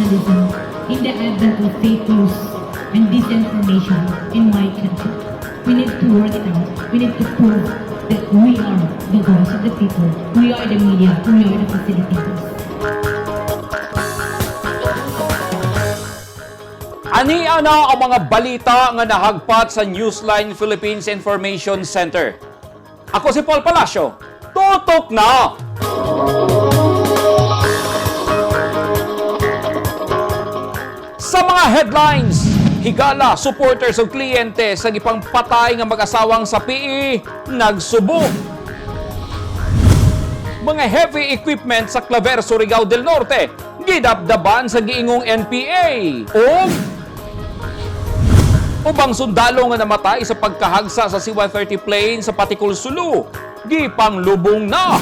journalism in the advent of fake news and disinformation in my country. We need to work it out. We need to prove that we are the voice of the people. We are the media. We are the facilitators. Ani ana ang mga balita nga nahagpat sa Newsline Philippines Information Center. Ako si Paul Palacio. Tutok na! Sa mga headlines, higala supporters ug kliyente sa gipang patay nga mag-asawang sa PE nagsubo. Mga heavy equipment sa Claver, Surigao del Norte gidabdaban sa giingong NPA. Ubang sundalo nga namatay sa pagkahagsa sa C-130 plane sa Patikul, Sulu, gipanglubong na.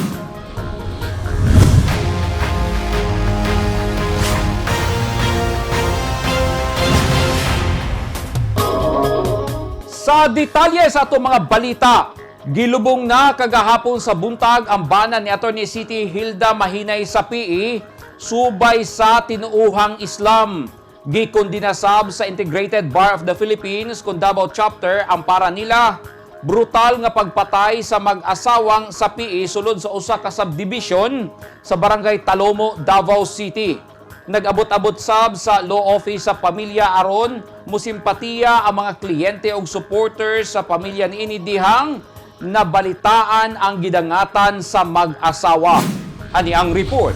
Sa detalye sa ato mga balita, gilubong na kagahapon sa buntag ang bana ni Atty. Siti Hilda Mahinay sa PE subay sa tinuuhang Islam. Gikondinasab sa Integrated Bar of the Philippines kung Davao Chapter ang para nila brutal nga pagpatay sa mag-asawang sa PE sulod sa usa ka subdivision sa Barangay Talomo, Davao City. Nag-abot-abot sab sa law office sa pamilya aron musimpatiya ang mga kliyente ug supporters sa pamilya niini dihang nabalitaan ang gidangatan sa mag-asawa. Ani ang report.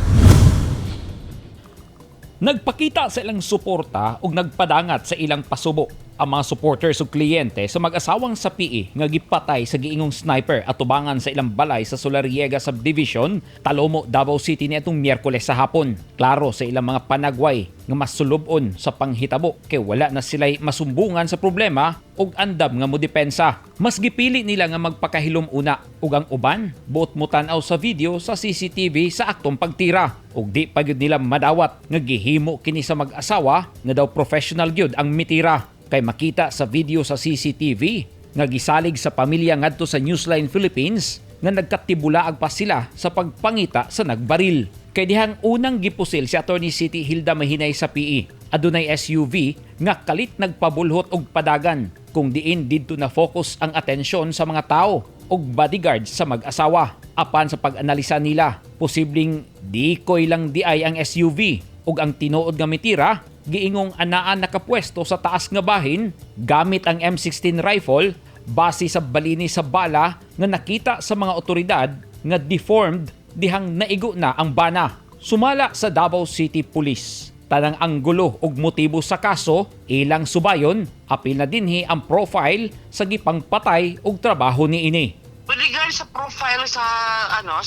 Nagpakita sa ilang suporta ug nagpadangat sa ilang pasubo ang mga supporters ug kliyente sa mag-asawang sa PE nga gipatay sa giingong sniper at tubangan sa ilang balay sa Solariega Subdivision, Talomo, Davao City niadtong Miyerkules sa hapon. Klaro sa ilang mga panagway nga mas sulubon sa panghitabo kay wala na sila'y masumbungan sa problema ug andam nga modepensa. Mas gipili nila nga magpakahilom una ug ang uban buot mo tan-aw sa video sa CCTV sa aktong pagtira ug di pa gyud nila madawat nga gihimo kini sa mag-asawa nga daw professional gyud ang mitira. Kay makita sa video sa CCTV nga gisalig sa pamilya ngadto sa Newsline Philippines nga nagkatibulaag pa sila sa pagpangita sa nagbaril. Kay dihang unang gipusil si Atty. Siti Hilda Mahinay sa PE, adunay SUV nga kalit nagpabulhot og padagan kung diin didto na focus ang atensyon sa mga tao og bodyguards sa mag-asawa. Apan sa pag-analisa nila, posibleng dikoy lang di ay ang SUV ug ang tinuod nga mitira giingong anaan nakapwesto sa taas nga bahin gamit ang M16 rifle base sa balini sa bala nga nakita sa mga otoridad nga deformed dihang naigo na ang bana. Sumala sa Davao City Police. Tanang anggulo ug motibo sa kaso ilang subayon, apil na dinhi ang profile sa gipang patay ug trabaho niini. With regard sa profile sa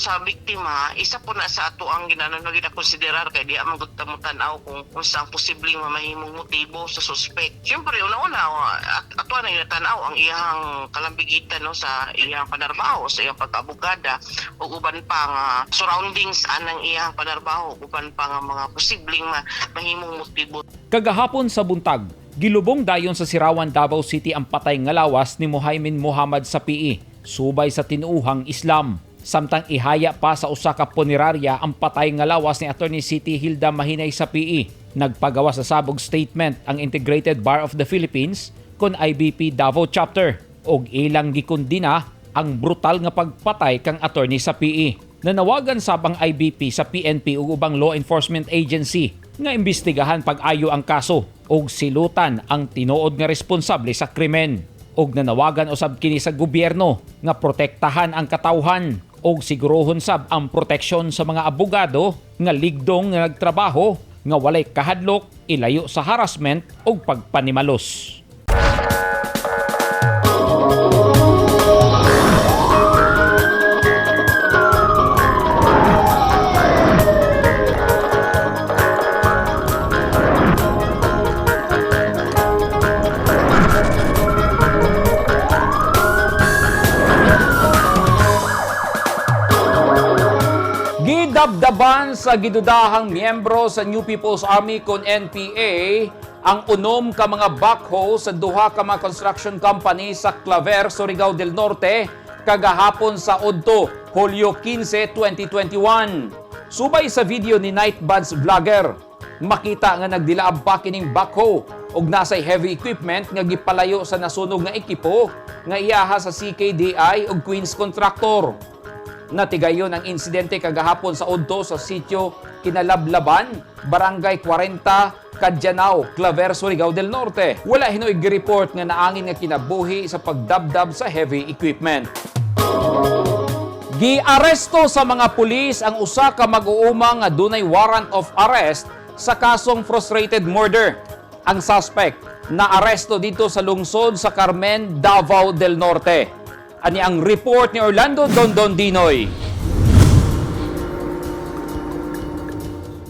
sa biktima, isa po na sa ato ang ginakonsiderar kay di amang tan-aw kung saan posibleng mamahimong motibo sa suspect. Siyempre una-una ato na tan-aw ang iyang kalambigitan sa iyang panarbaho, sa iyang pag-abogada ug uban pa nga surroundings anang iyang panarbaho, uban pa nga mga posibleng mahimong motibo. Kagahapon sa buntag, gilubong dayon sa Sirawan, Davao City ang patay nga lawas ni Muhaymin Muhammad sa PE. Subay sa tinuuhang Islam. Samtang ihaya pa sa usa ka punerarya ang patay nga lawas ni Atty. Siti Hilda Mahinay sa PE. Nagpagawa sa sabog statement ang Integrated Bar of the Philippines kon IBP Davao Chapter og ilang gikondina ang brutal nga pagpatay kang attorney sa PE. Nanawagan sab ang IBP sa PNP ug ubang law enforcement agency nga imbestigahan pag-ayo ang kaso ug silutan ang tinuod nga responsable sa krimen. Og nanawagan usab kini sa gobyerno nga protektahan ang katawhan og sigurohon sab ang proteksyon sa mga abogado nga ligdong nga nagtrabaho nga walay kahadlok, ilayo sa harassment og pagpanimalos. Gidabdaban sa gidudahang miyembro sa New People's Army kon NPA ang unom ka mga backhoe sa duha ka mga construction company sa Claver, Surigao del Norte kagahapon sa Udto, Hulyo 15, 2021. Subay sa video ni Nightbuds Vlogger, Makita nga nagdilaab pa kining backhoe ug nasay heavy equipment nga gipalayo sa nasunog nga ekipo nga iyaha sa CKDI ug Queens Contractor. Natigayon ang insidente kagahapon sa udto sa sitio Kinalablaban, Barangay 40, Kadyanao, Claver, Surigao del Norte. Wala hinoy gi-report nga naangin nga kinabuhi sa pagdabdab sa heavy equipment. Giaresto sa mga pulis ang usa ka mag-uuma nga dunay warrant of arrest sa kasong frustrated murder. Ang suspect na aresto dito sa lungsod sa Carmen, Davao del Norte. Ani ang report ni Orlando Dondon Dinoy.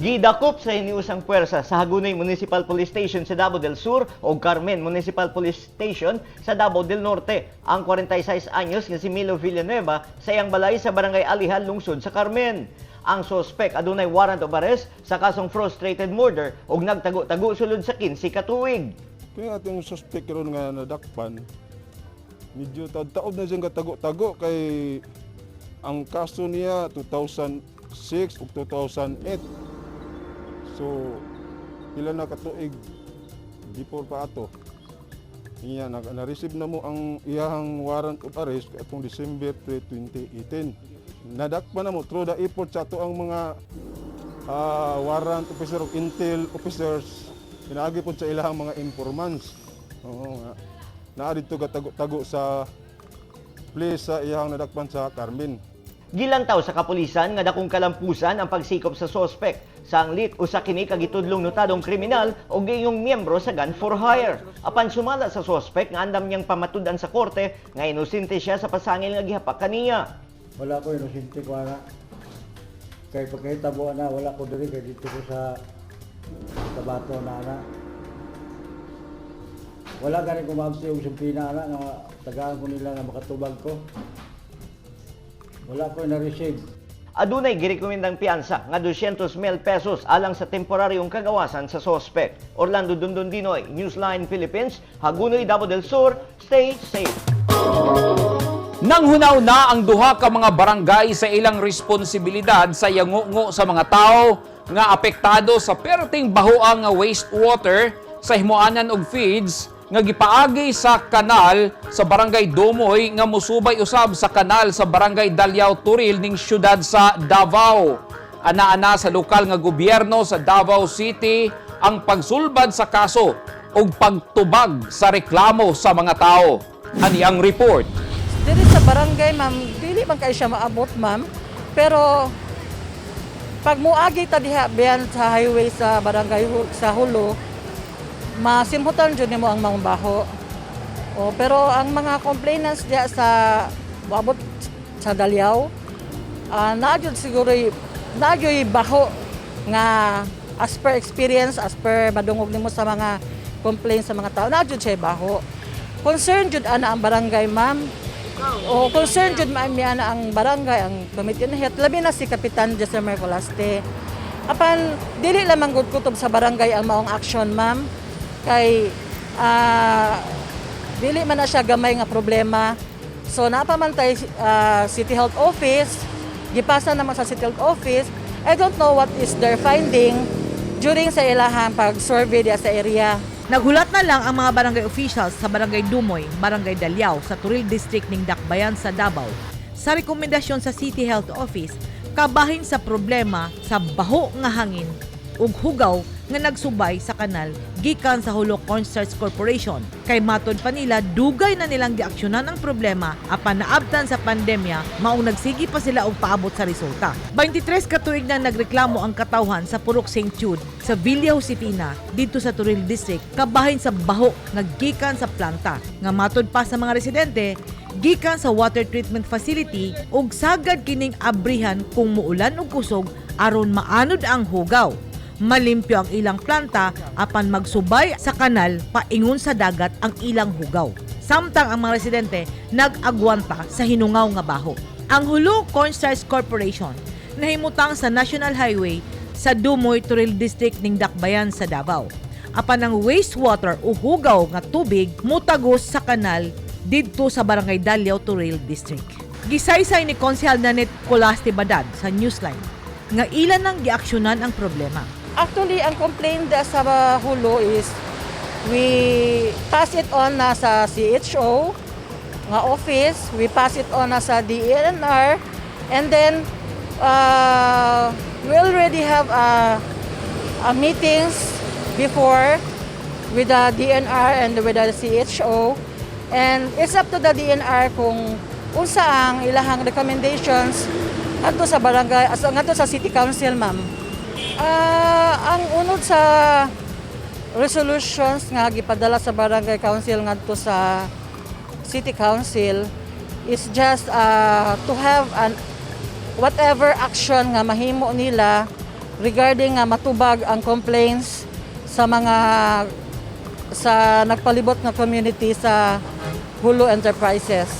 Gidakop sa hiniusang puwersa sa Hagonoy Municipal Police Station sa Davao del Sur o Carmen Municipal Police Station sa Davao del Norte ang 46 anyos nga si Milo Villanueva sa iyang balay sa Barangay Alihan, lungsod sa Carmen. Ang sospek adunay warrant of arrest sa kasong frustrated murder ug nagtago-tago sulod sa 15 ka tuig. Kaya atong suspect ron nga nadakpan, medyo taod na siyang katago-tago kay ang kaso niya 2006 ug 2008. So, pila na katuig before pa ato. Iya na-receive na mo ang iyang warrant of arrest atong December 3, 2018. Nadakpan na mo through the effort sa ato ang mga warrant officer of intel officers. Pinaagi po sa ilahang mga informants. Oo nga. Naa dito katago-tago sa place sa iyang nadakpan sa Carmen. Gilantaw sa kapulisan nga dakong kalampusan ang pagsikop sa sospek sa anglit usa kini kagitudlong notadong kriminal o gayong miyembro sa gun for hire. Apan sumala sa sospek nga andam niyang pamatud-an sa korte nga inosente siya sa pasangil nga gihapak kaniya. Wala ko inosente ko ana. Kay pagkahitabo na wala ko diri kay dito ko sa Tabato na ana. Wala gani ko maabsi og sumpina ana nga tagaan ko nila nga makatubag ko. Wala ko na-receive. Adunay girekomendang piyansa nga 200,000 pesos alang sa temporaryong kagawasan sa sospek. Orlando Dondon Dinoy, Newsline Philippines, Hagonoy, Davao del Sur. Stay safe. Nanghunaw na ang duha ka mga barangay sa ilang responsibilidad sa yangungo sa mga tao nga apektado sa perting bahoang nga wastewater sa himuanan og feeds nga gipaagi sa kanal sa Barangay Dumoy nga musubay usab sa kanal sa Barangay Dalyao Turil ning syudad sa Davao. Ana-ana sa lokal nga gobyerno sa Davao City ang pagsulbad sa kaso ug pagtubag sa reklamo sa mga tao. Ani ang report. Dili sa barangay, ma'am, dili man kayo siya maabot, ma'am. Pero pag muagi ta diha biyan sa highway sa barangay sa Hulo, masimhutan jud nimo ang mga baho. O pero ang mga complainants diya sa abot sa Dalyao, na jud siguro na jud baho nga as per experience, as per madungog nimo sa mga complaints sa mga tao, na jud siya baho. Concern jud ana ang barangay, ma'am. O concern jud maami ana ang barangay, ang committee na health, labi na si Kapitan Jesse Mercolaste. Apan dili lamang gud kutob sa barangay ang maong action, ma'am. Kay dili man na siya gamay nga problema. So napamantay City Health Office, gipasa naman sa City Health Office. I don't know what is their finding during sa ilahang pag-survey diya sa area. Naghulat na lang ang mga barangay officials sa Barangay Dumoy, Barangay Dalyao sa Turil District ning Dakbayan sa Davao sa rekomendasyon sa City Health Office kabahin sa problema sa baho nga hangin ug hugaw nga nagsubay sa kanal gikan sa Hulo Cornstarch Corporation. Kay matod pa nila, dugay na nilang giaksyonan ang problema apan naabtan sa pandemya, maong nagsigi pa sila og paabot sa resulta. 23 ka tuig na nagreklamo ang katawhan sa Purok St. Jude sa Villa Josefina dito sa Turil District kabahin sa baho nga gikan sa planta. Nga matod pa sa mga residente, gikan sa water treatment facility ug sagad kining abrihan kung muulan og kusog aron maanod ang hugaw. Malimpyo ang ilang planta apan magsubay sa kanal paingon sa dagat ang ilang hugaw. Samtang ang mga residente nag-agwanta sa hinungaw nga baho. Ang Hulo Cornstarch Corporation nahimutang sa National Highway sa Dumoy, Turil District ning Dakbayan sa Davao. Apan ang wastewater o hugaw nga tubig mutagos sa kanal didto sa Barangay Dalyao, Turil District. Gisaysay ni Konsehal Nanet Colaste Badad sa Newsline nga ilan nang giaksyonan ang problema. Actually, ang complaint sa Hulo is we pass it on na sa CHO nga office, we pass it on na sa DENR, and then we already have a meetings before with the DNR and with the CHO, and it's up to the DNR kung unsa ang ilahang recommendations ngadto sa barangay, ngadto sa city council, ma'am. Ang unod sa resolutions nga gipadala sa barangay council ngadto sa city council is just to have whatever action nga mahimo nila regarding nga matubag ang complaints sa mga sa nagpalibot na community sa Hulo Enterprises.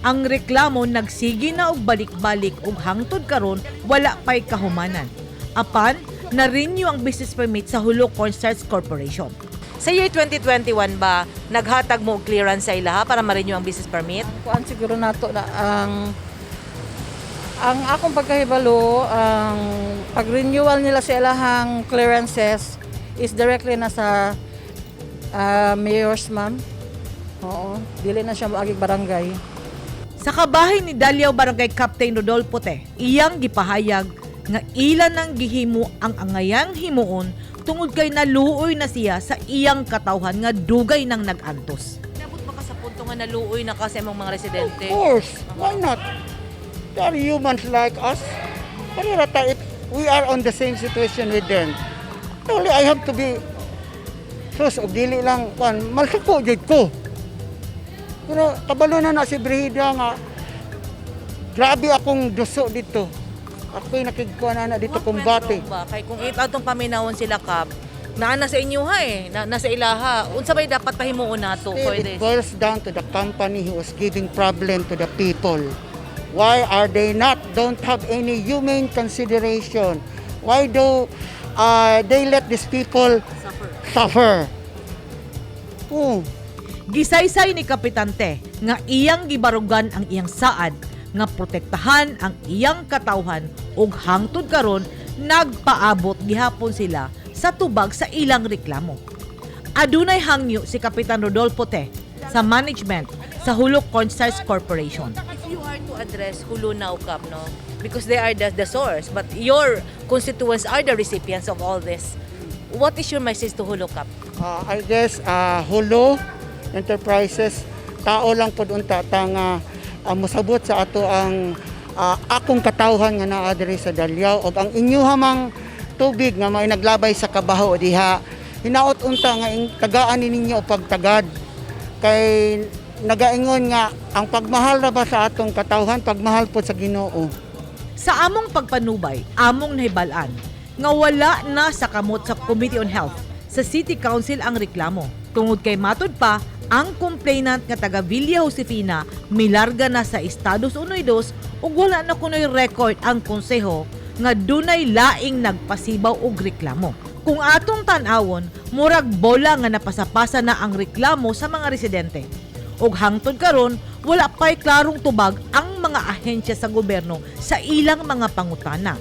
Ang reklamo nagsigi na og balik-balik ug hangtod karon wala pay kahumanan. Apan na-renew ang business permit sa Hulo Cornstarch Corporation. Sa year 2021 ba naghatag mo og clearance sa ilaha para ma-renew ang business permit? Kuan siguro nato na ang akong pagkahibalo, ang pag-renewal nila sa ilahang clearances is directly na sa mayor's, ma'am. Oo, dili na siya moagig barangay. Sa kabahay ni Daliao Barangay Captain Rodolfo Te, iyang gipahayag nga ilan ang gihimo ang angayang himuon tungod kay naluoy na siya sa iyang katawhan nga dugay nang nag-antos. Nabot ba ka sa punto nga naluoy na kasi mong mga residente? Of course, why not? They are humans like us. Parirata, if we are on the same situation with them, only I have to be sus, og dili lang, malsuko jud ko. Pero kabalo na si Brida nga, grabe akong duso dito. Ako'y nakigkuha na dito kumbate. Kay kung atong paminawon sila kap, naa sa inyo ha nasa ilaha. Unsa bay dapat pahimuon nato for It this? boils down to the company who was giving problem to the people. Why are they don't have any humane consideration? Why do they let these people suffer? Oh. Gisaysay ni Kapitan Te nga iyang gibarugan ang iyang saad nga protektahan ang iyang katawhan ug hangtod karon nagpaabot gihapon sila sa tubag sa ilang reklamo. Adunay hangyo si Kapitan Rodolfo Te sa management sa Hulo Cornstarch Corporation. If you are to address Hulo now, Kap, no? Because they are the source, but your constituents are the recipients of all this. What is your message to Hulo, Kap? I guess Hulo Enterprises, tao lang pod unta nga musabot sa ato ang akong katawhan nga naa diri sa Daliao ug ang inyo hamang tubig nga may naglabay sa kabaho diha. Hinaot unta nga tagaan ninyo pagtagad kay nagaingon nga ang pagmahal ra ba sa atong katawhan, pagmahal pod sa Ginoo. Sa among pagpanubay, among nahibalan nga wala na sa kamot sa Committee on Health sa City Council ang reklamo. Tungod kay matud pa, ang complainant nga taga Villa Josefina milarga na sa Estados Unidos ug wala na kunoy record ang konseho nga dunay laing nagpasibaw og reklamo. Kung atong tan-awon, murag bola nga napasapasa na ang reklamo sa mga residente. Ug hangtod karon, wala pa'y klarong tubag ang mga ahensya sa gobyerno sa ilang mga pangutana.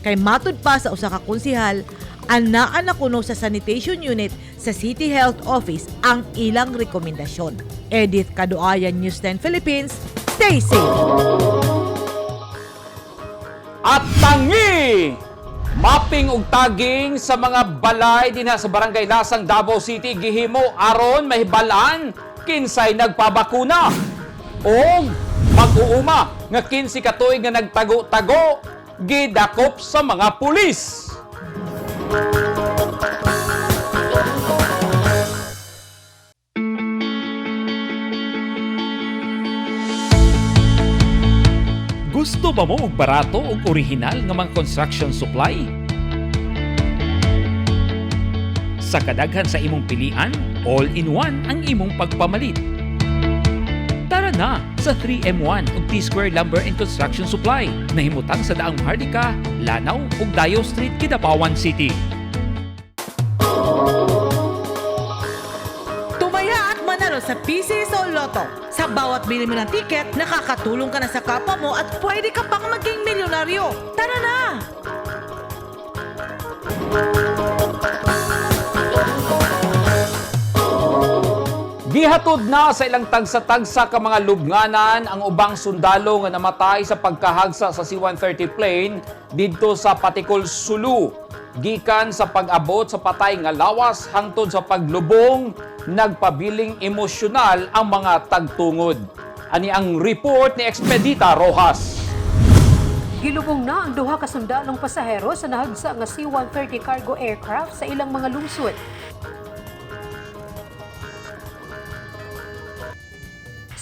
Kay matud pa sa usa ka konsehal, anaan na kuno sa sanitation unit sa City Health Office ang ilang rekomendasyon. Edith Caduayan, News 10 Philippines, stay safe! At tangi! Mapping ug tagging sa mga balay dinha sa Barangay Lasang, Davao City gihimo aron mahibalaan kinsay nagpabakuna. O mag-uuma nga 15 ka tuig nga nagtago-tago gidakop sa mga pulis. Gusto ba mo og barato ug orihinal nga mga construction supply? Sa kadaghan sa imong pilian, all-in-one ang imong pagpamalit. Tara na sa 3M1 ug T-Square Lumber and Construction Supply na himutang sa daang Mahardika, Lanao ug Dayo Street, Kidapawan City. Tumaya at manalo sa PCSO Lotto. Sa bawat bili mo ng tiket, nakakatulong ka na sa kapwa mo at pwede ka pang maging milyonaryo. Tara na! Gihatod na sa ilang tagsa-tagsa ka mga lubnganan ang ubang sundalo nga namatay sa pagkahagsa sa C-130 plane didto sa Patikol, Sulu. Gikan sa pag-abot sa patay nga lawas hangtod sa paglubong, nagpabiling emosyonal ang mga tagtungod. Ani ang report ni Expedita Rojas. Gilubong na ang duha ka sundalong pasahero sa nahagsa nga C-130 cargo aircraft sa ilang mga lungsod.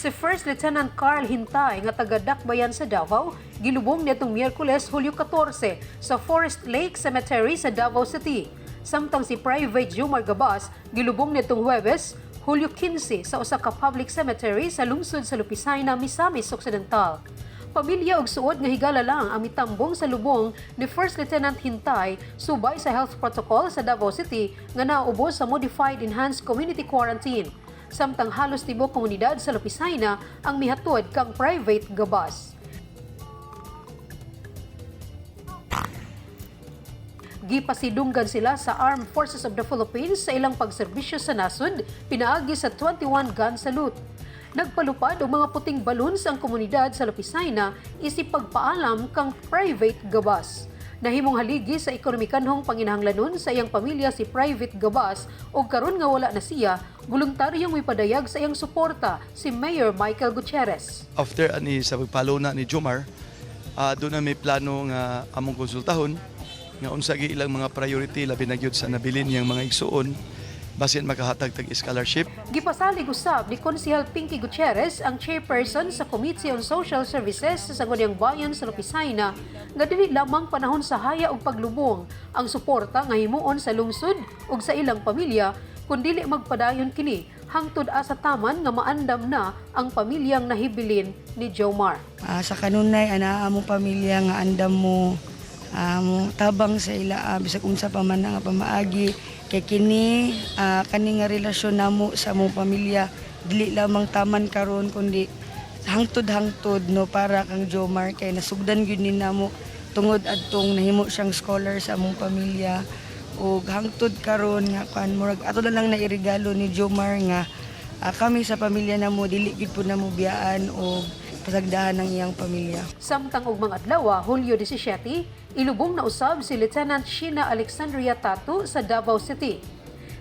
Si First Lieutenant Carl Hintay nga taga Dakbayan sa Davao, gilubong nitong Miyerkules, Hulyo 14 sa Forest Lake Cemetery sa Davao City. Samtang si Private Jomar Gabas, gilubong nitong Huwebes, Hulyo 15 sa usa ka public cemetery sa lungsod sa Lupisayna, Misamis Occidental. Pamilya ug suod nga higala lang ang mitambong sa lubong ni First Lieutenant Hintay subay sa health protocol sa Davao City nga naubos sa Modified Enhanced Community Quarantine. Samtang halos tibok komunidad sa Lupisayna ang mihatod kang Private Gabas. Gipasidunggan sila sa Armed Forces of the Philippines sa ilang pagserbisyo sa nasod, pinaagi sa 21 gun salute. Nagpalupad o mga puting balloons ang komunidad sa Lupisayna isip pagpaalam kang Private Gabas. Nahimong haligi sa ekonomikanhong panginahanglanon sa iyang pamilya si Private Gabas o karon nga wala na siya, voluntaryong ipadayag sa iyang suporta si Mayor Michael Gutierrez. After sa pagpalo na ni Jomar, doon na may plano nga among konsultahon nga unsa gi ilang mga priority labi na gyud sa nabilin niyang mga igsuon basin makahatag tag scholarship. Gipasalig usab ni Konsehal Pinky Gutierrez, ang chairperson sa Committee on Social Services sa Sangguniang Bayan sa Lupisayna, nga dili lamang panahon sa haya ug paglubong ang suporta nga himuon sa lungsod ug sa ilang pamilya, kundi magpadayon kini hangtod asa taman nga maandam na ang pamilyang nahibilin ni Jomar. Sa kanunay ana among pamilya nga andam mo tabang sa ila bisag unsa pa man nga pamaagi kay kini kani nga relasyon namo sa among pamilya dili lamang taman karon kundi hangtod no para kang Jomar kay nasugdan gyud ni namo tungod adtong nahimo siyang scholar sa among pamilya ug hangtod karon nga kan murag ato na lang na iregalo ni Jomar nga kami sa pamilya namo dili gid pud namo biyaan og pasagdahan ng iyang pamilya. Samtang ug mga adlaw, Hulyo 17, ilubong na usab si Lieutenant Sheena Alexandria Tatu sa Davao City.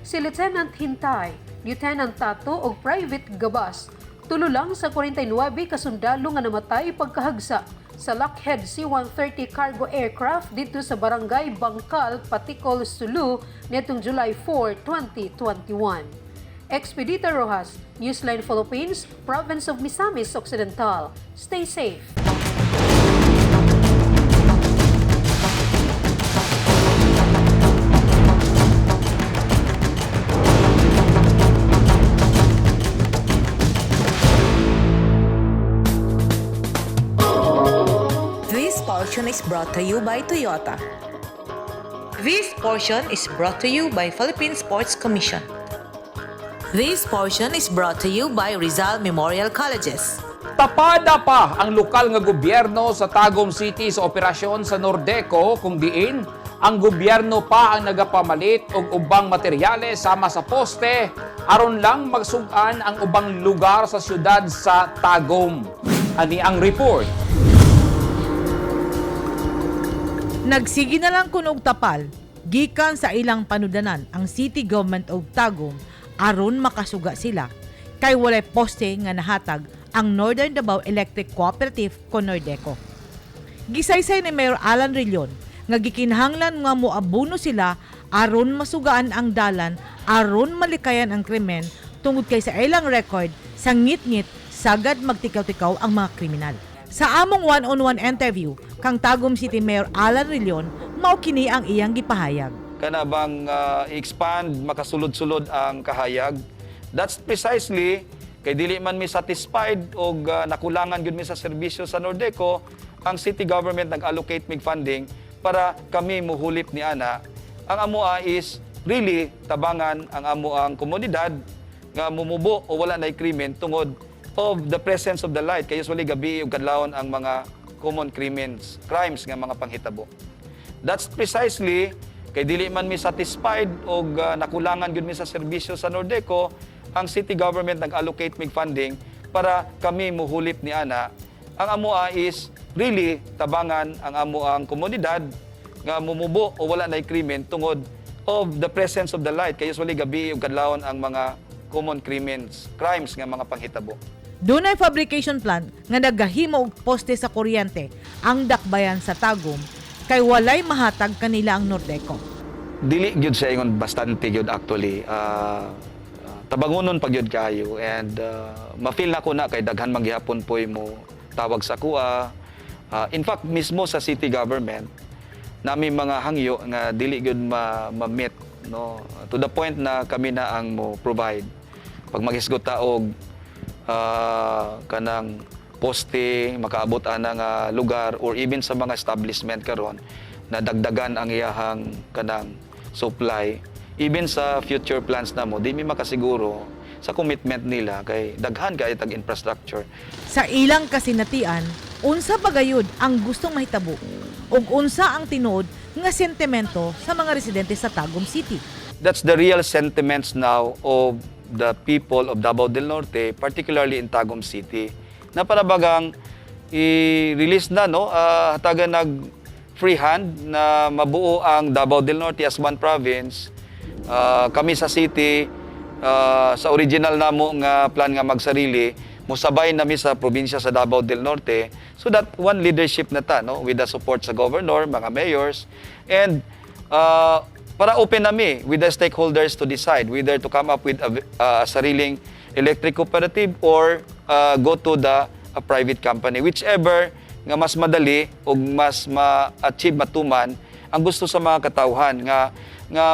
Si Lieutenant Hintay, Lieutenant Tatu ug Private Gabas tulo lang sa 49 kasundalo nga namatay pagkahagsa sa Lockheed C-130 cargo aircraft dito sa Barangay Bangkal, Patikol, Sulu nitong July 4, 2021. Expedita Rojas, Newsline Philippines, Province of Misamis Occidental. Stay safe. This portion is brought to you by Toyota. This portion is brought to you by Philippine Sports Commission. This portion is brought to you by Rizal Memorial Colleges. Tapada pa ang lokal nga gobyerno sa Tagum City sa operasyon sa Nordeco kung diin ang gobyerno pa ang nagapamalit og ubang materyales sama sa poste aron lang magsug-an ang ubang lugar sa syudad sa Tagum. Ani ang report. Nagsigi na lang kunog tapal gikan sa ilang panudanan ang city government og Tagum aron makasuga sila kay walay poste nga nahatag ang Northern Davao Electric Cooperative kon Nordeco. Gisaysay ni Mayor Alan Rillion nga gikinahanglan nga moabuno sila aron masugaan ang dalan aron malikayan ang krimen tungod kay sa ilang record sa ngit-ngit sagad magtikaw-tikaw ang mga kriminal. Sa among one-on-one interview kang Tagum City Mayor Alan Rillion, mao kini ang iyang gipahayag. Kana bang i-expand, makasulod-sulod ang kahayag. That's precisely, kay dili man mi satisfied o nakulangan gyud mi sa serbisyo sa Nordeco, ang city government nag-allocate mig funding para kami muhulip ni ana. Ang amoa is really tabangan ang amo ang komunidad nga mumubo o wala na krimen tungod of the presence of the light. Kaya usually gabi ug kadlawon ang mga common crimes nga mga panghitabo. That's precisely kay dili man mi satisfied o nakulangan gyud mi sa serbisyo sa Nordeco, ang city government nag-allocate mig funding para kami muhulip ni ana. Ang amoa is really tabangan ang amo ang komunidad nga mumubo o wala na krimen tungod of the presence of the light. Kaya usually gabi ug kadlawon ang mga common crimes nga mga panghitabo. Dunay fabrication plant nga nagahimo og poste sa kuryente ang dakbayan sa Tagum kay walay mahatag kanila ang Nordeco. Dili gyud sa ingon bastante gyud actually. Tabangonon pag gyud kayo and ma-feel na ko na kay daghan man gihapon poy mo tawag sa kuha. In fact mismo sa city government nami mga hangyo nga dili gyud ma-meet no to the point na kami na ang mo provide pag maghisgot ta og kanang poste makaabot ana nga lugar or even sa mga establishment karon na dagdagan ang iyahang kanang supply. Even sa future plans na mo, di mi makasiguro sa commitment nila kay daghan kay tag infrastructure. Sa ilang kasinatian, unsa bagayod ang gustong mahitabo ug unsa ang tinuod nga sentimento sa mga residente sa Tagum City. That's the real sentiments now of the people of Davao del Norte, particularly in Tagum City. Na parabagang i-release na no, hatagan nag free hand na mabuo ang Davao del Norte as one province. Kami sa city, sa original namo nga plan nga magsarili, musabay nami sa probinsya sa Davao del Norte so that one leadership na ta no with the support sa governor, mga mayors and para open nami with the stakeholders to decide whether to come up with a sariling electric cooperative or go to the private company, whichever nga mas madali o mas ma-achieve matuman ang gusto sa mga katawhan nga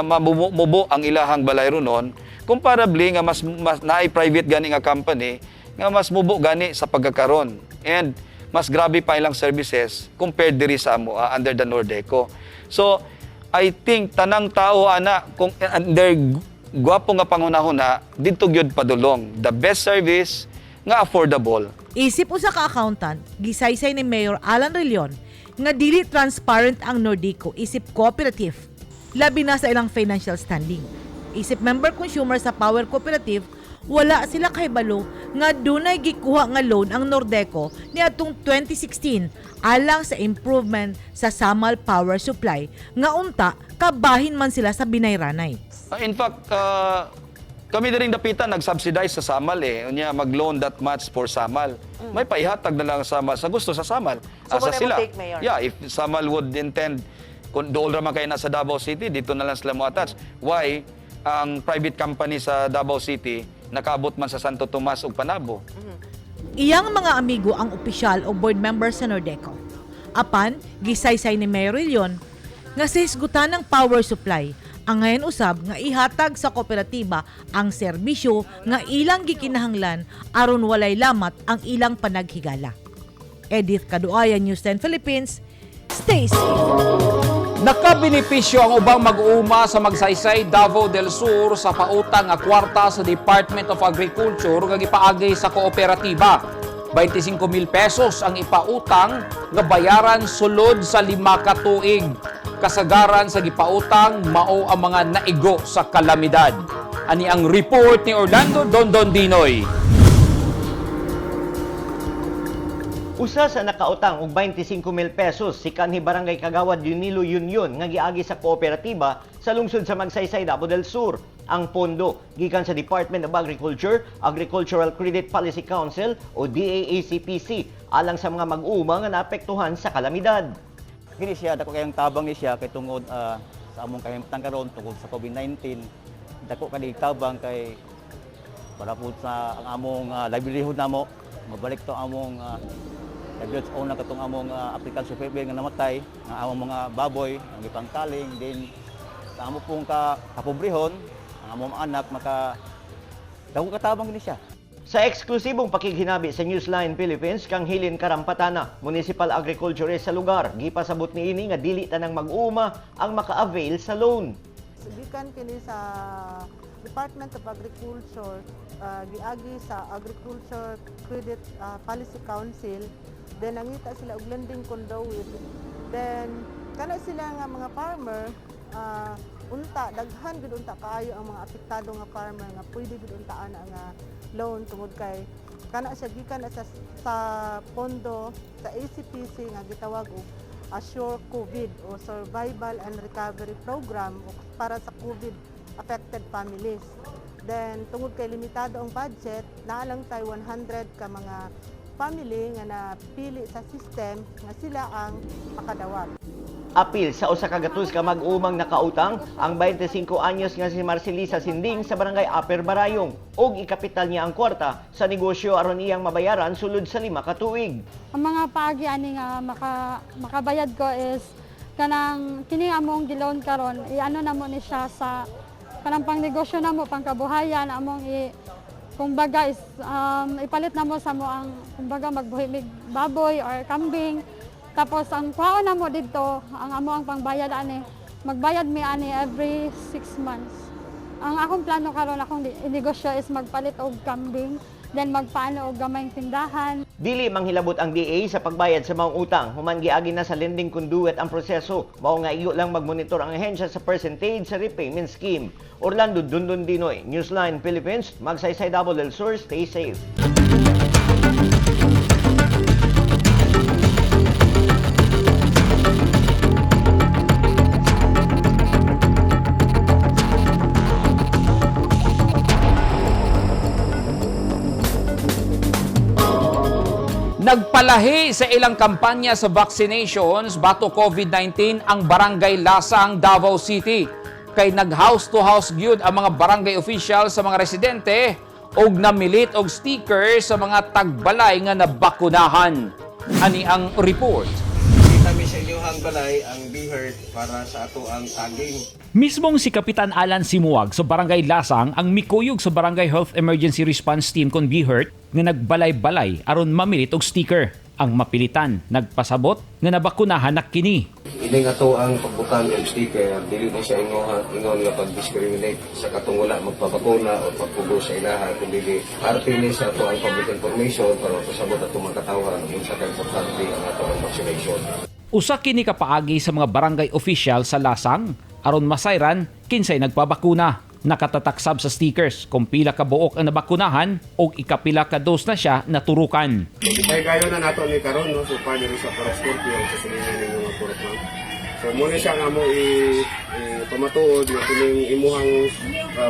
mamubo ang ilahang balay runon, comparably nga mas naay private gani nga company nga mas mubo gani sa pagkakaron and mas grabe pa ilang services compared diri sa amo under the Nordeco. So I think tanang tao ana kung under gwapo nga pangunahuna didto gyud padulong the best service nga affordable. Isip usa ka accountant, gisaysay ni Mayor Alan Rillion nga dili transparent ang Nordeco isip cooperative, labi na sa ilang financial standing. Isip member consumer sa Power Cooperative, wala sila kahibalo nga dunay gikuha nga loan ang Nordeco niadtong 2016 alang sa improvement sa Samal Power Supply nga unta kabahin man sila sa binayranay. In fact, kami na rin dapitan nag-subsidize sa Samal Unya mag-loan that much for Samal. May paihatag na lang Samal sa gusto sa Samal. So Asa sila. take, Mayor? Yeah, if Samal would intend kung doon raman kayo na sa Davao City, dito na lang sila mo attach. Why ang private company sa Davao City nakaabot man sa Santo Tomas ug Panabo? Iyang mga amigo ang opisyal o board member sa Nordeco. Apan, gisaysay ni Mayor Rillion nga sa hisgutan ng power supply ang ngayon usab nga ihatag sa kooperatiba ang serbisyo nga ilang gikinahanglan aron walay lamat ang ilang panaghigala. Edith Caduaya, News 10 Philippines. Stay safe. Nakabenepisyo ang ubang mag-uuma sa Magsaysay, Davao del Sur sa pautang nga kwarta sa Department of Agriculture nga gipaagi sa kooperatiba. 25,000 pesos ang ipautang nga bayaran sulod sa 5 ka tuig. Kasagaran sa gipautang mao ang mga naigo sa kalamidad. Ani ang report ni Orlando Dondon Dinoy. Usa sa nakautang og 25,000 pesos si kanhi Barangay Kagawad Unilo Union nga giagi sa kooperatiba sa lungsod sa Magsaysay, Davao del Sur. Ang pondo gikan sa Department of Agriculture, Agricultural Credit Policy Council o DAACPC alang sa mga mag-uuma nga naapektuhan sa kalamidad. Kini siya dako kayong tabang ni siya kay tungod sa among kahimtang karon tungod sa COVID-19. Dako kani tabang kay para po sa ang among livelihood namo mabalik to among livelihood na katong among African shepherd nga namatay nga among mga baboy ang gipangkaling din sa among pong kapobrehon ang among anak maka dako katabang ni siya. Sa eksklusibong pakighinabi sa Newsline Philippines kang Hilin Karampatana, municipal agriculturist sa lugar, gipasabot niini nga dili tanang mag-uuma ang maka-avail sa loan. Gikan kini sa Department of Agriculture, giagi sa Agriculture Credit Policy Council, then nangita sila og lending conduit. Then kana sila nga mga farmer unta daghan gud unta kaayo ang mga apektado nga farmer nga pwede gud unta ana nga loan tungod kay kana siya gikan sa pondo sa ACPC nga gitawag og Assure COVID o Survival and Recovery Program para sa COVID affected families. Then tungod kay limitado ang budget, naa lang tay 100 ka mga family nga napili sa system nga sila ang makadawat. Apil sa usa ka gatus ka mag-umang nakautang ang 25 anyos nga si Marcelisa Sinding sa barangay Upper Barayong og ikapital niya ang kwarta sa negosyo aron iyang mabayaran sulod sa 5 ka tuig. Ang mga paagi ani nga makabayad ko is kanang kini among giloan karon iano namo ni siya sa kanang pangnegosyo namo pangkabuhayan among kumbaga is ipalit namo sa mo ang kumbaga magbuhi mig baboy or kambing. Tapos ang kuhaon na mo dito, ang amo ang pangbayad ani, magbayad mi ani every 6 months. Ang akong plano karon akong negosyo is magpalit og kambing, then magpaano og gamayng tindahan. Dili manghilabot ang DA sa pagbayad sa mga utang, human giagi na sa lending conduit ang proseso. Mao nga iyo lang magmonitor ang ahensya sa percentage sa repayment scheme. Orlando Dundon Dinoy, Newsline Philippines, magsaysay Davao del Sur, stay safe. Nagpalahi sa ilang kampanya sa vaccinations bato COVID-19 ang Barangay Lasang, Davao City. Kay nag-house-to-house gyud ang mga barangay official sa mga residente og namilit og sticker sa mga tagbalay nga nabakunahan. Ani ang report. Kita mi sa inyong balay ang BHERT para sa ato ang tagging. Mismong si Kapitan Alan Simuag sa Barangay Lasang ang mikuyog sa Barangay Health Emergency Response Team kon BHERT nga nagbalay-balay aron mamilit og sticker. Ang mapilitan nagpasabot nga nabakunahan na kini. Ini nga to ang pagbutan og sticker, dili na siya ingon nga pag-discriminate sa katong wala magpabakuna o pagpugo sa ilaha, kundi parte ni sa ato ang public information para pasabot ato mga katawhan kung sa importante ang ato ang vaccination. Usa kini kapaagi sa mga barangay official sa Lasang aron masayran kinsay nagpabakuna. Nakatataksab sa stickers kung pila ka buok ang nabakunahan o ikapila ka dose na siya naturukan. Kaya gayon na nato ni karon no, so para sa Puro Scorpio sa silingan ninyo mga Puro Ma'am. So muna siya nga mo pamatuod na kining imuhang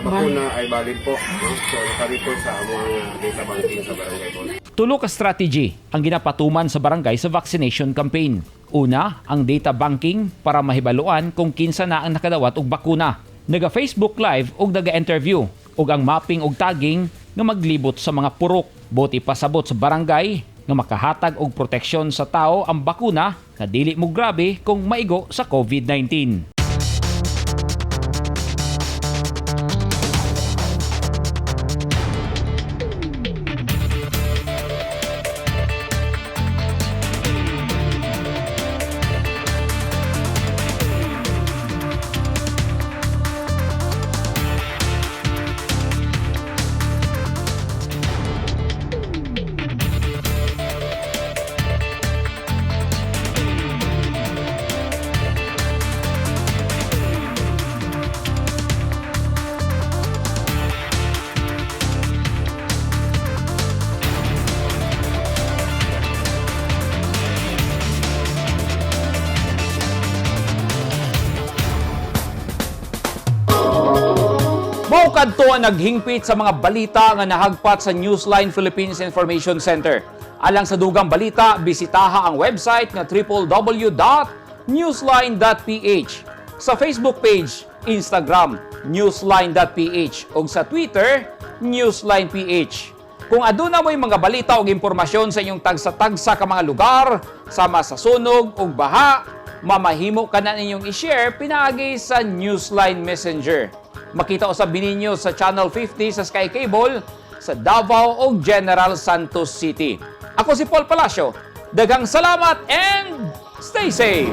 bakuna ay valid po. No? So naka-report sa amuhang data banking sa barangay po. Tulo ka strategy ang ginapatuman sa barangay sa vaccination campaign. Una, ang data banking para mahibaluan kung kinsa na ang nakadawat og bakuna. Naga-Facebook Live og naga-interview og ang mapping og tagging nga maglibot sa mga purok. Buti pasabot sa barangay nga makahatag og proteksyon sa tao ang bakuna nga dili mo grabe kung maigo sa COVID-19. Kadto ang naghingpit sa mga balita nga nahagpat sa Newsline Philippines Information Center. Alang sa dugang balita, bisitaha ang website nga www.newsline.ph. Sa Facebook page, Instagram, newsline.ph ug sa Twitter, newsline.ph. Kung aduna mo'y mga balita o impormasyon sa inyong tagsa-tagsa ka mga lugar, sama sa sunog o baha, mamahimo ka na ninyong i-share pinaagi sa Newsline Messenger. Makita usab ninyo sa Channel 50 sa Sky Cable sa Davao o General Santos City. Ako si Paul Palacio. Daghang salamat and stay safe!